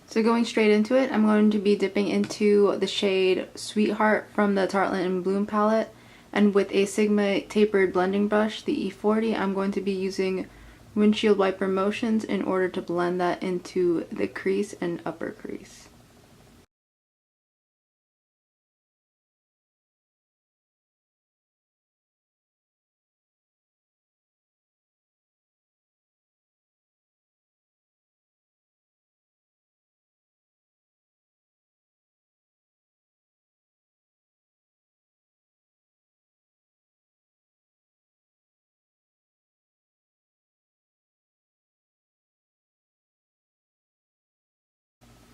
So going straight into it, I'm going to be dipping into the shade Sweetheart from the Tartelette and Bloom palette. And with a Sigma tapered blending brush, the E40, I'm going to be using windshield wiper motions in order to blend that into the crease and upper crease.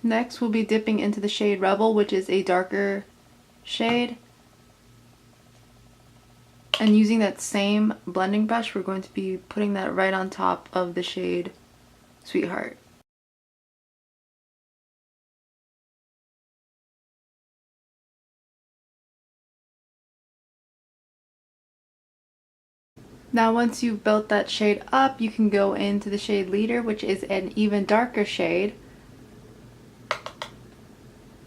Next, we'll be dipping into the shade Rebel, which is a darker shade. And using that same blending brush, we're going to be putting that right on top of the shade Sweetheart. Now once you've built that shade up, you can go into the shade Leader, which is an even darker shade.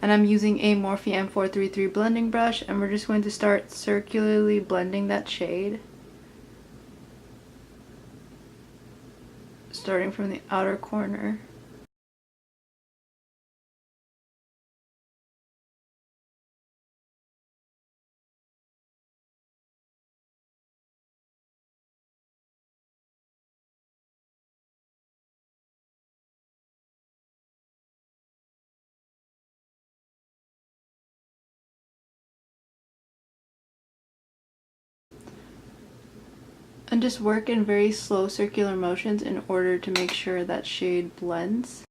And I'm using a Morphe M433 blending brush, and we're just going to start circularly blending that shade, starting from the outer corner. And just work in very slow circular motions in order to make sure that shade blends.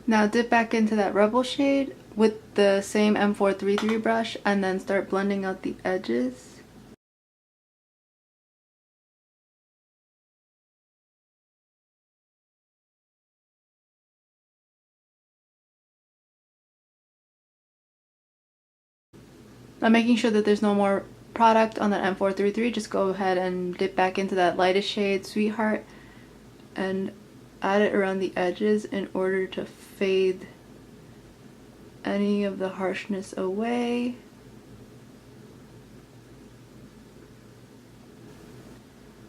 Now dip back into that Rebel shade with the same M433 brush and then start blending out the edges. Now making sure that there's no more product on that M433, just go ahead and dip back into that lightest shade, Sweetheart, and add it around the edges in order to fade any of the harshness away.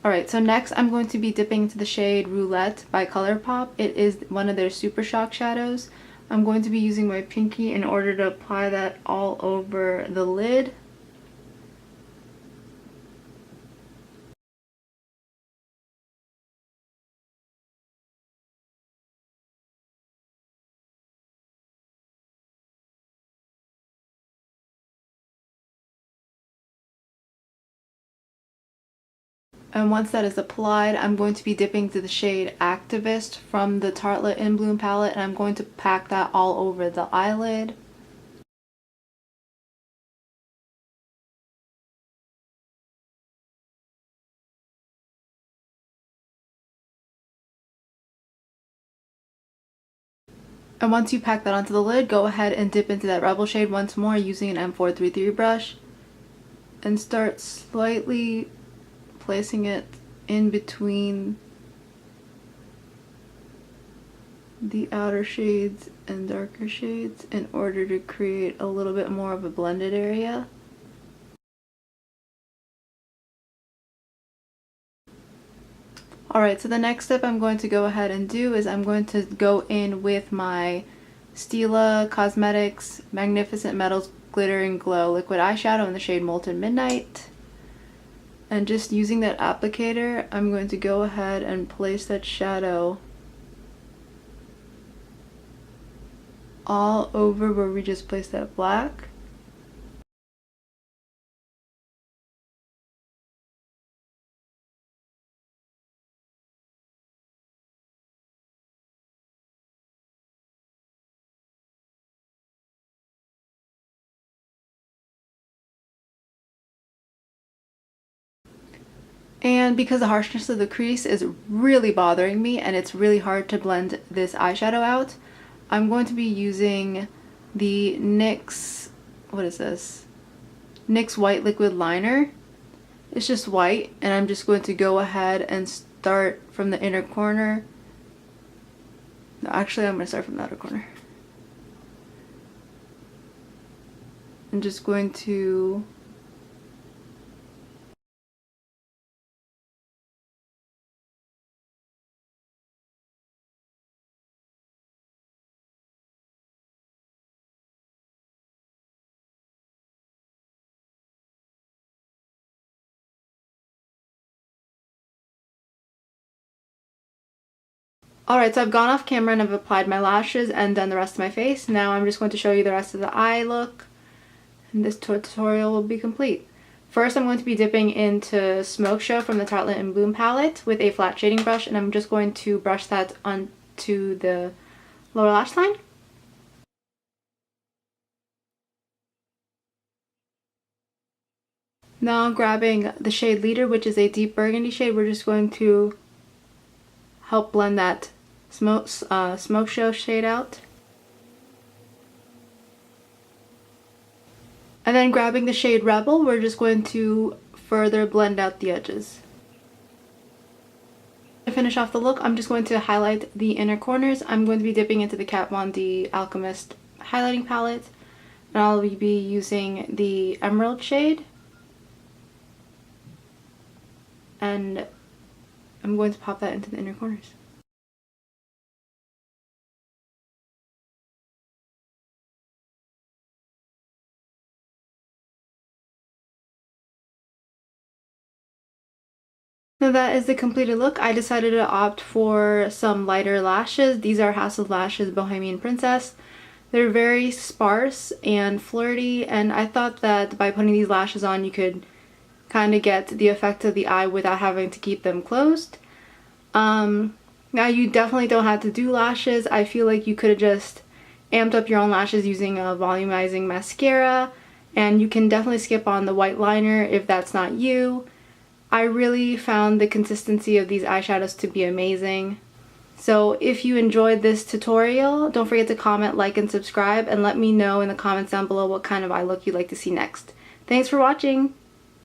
Alright, so next I'm going to be dipping into the shade Roulette by Colourpop. It is one of their Super Shock shadows. I'm going to be using my pinky in order to apply that all over the lid. And once that is applied, I'm going to be dipping to the shade Activist from the Tartelette in Bloom palette, and I'm going to pack that all over the eyelid. And once you pack that onto the lid, go ahead and dip into that Rebel shade once more using an M433 brush and start slightly placing it in between the outer shades and darker shades in order to create a little bit more of a blended area. Alright, so the next step I'm going to go ahead and do is I'm going to go in with my Stila Cosmetics Magnificent Metals Glitter and Glow Liquid Eyeshadow in the shade Molten Midnight. And just using that applicator, I'm going to go ahead and place that shadow all over where we just placed that black. And because the harshness of the crease is really bothering me and it's really hard to blend this eyeshadow out, I'm going to be using the NYX, what is this? NYX White Liquid Liner. It's just white, and I'm just going to go ahead and start from the inner corner. No, actually I'm going to start from the outer corner. I'm just going to Alright, so I've gone off camera and I've applied my lashes and done the rest of my face. Now I'm just going to show you the rest of the eye look, and this tutorial will be complete. First, I'm going to be dipping into Smoke Show from the Tartelette and Bloom palette with a flat shading brush, and I'm just going to brush that onto the lower lash line. Now grabbing the shade Leader, which is a deep burgundy shade, we're just going to help blend that Smoke Show shade out. And then grabbing the shade Rebel, we're just going to further blend out the edges. To finish off the look, I'm just going to highlight the inner corners. I'm going to be dipping into the Kat Von D Alchemist highlighting palette, and I'll be using the Emerald shade. And I'm going to pop that into the inner corners. Now that is the completed look. I decided to opt for some lighter lashes. These are House of Lashes Bohemian Princess. They're very sparse and flirty, and I thought that by putting these lashes on you could kind of get the effect of the eye without having to keep them closed. Now you definitely don't have to do lashes. I feel like you could have just amped up your own lashes using a volumizing mascara, and you can definitely skip on the white liner if that's not you. I really found the consistency of these eyeshadows to be amazing. So if you enjoyed this tutorial, don't forget to comment, like, and subscribe, and let me know in the comments down below what kind of eye look you'd like to see next. Thanks for watching!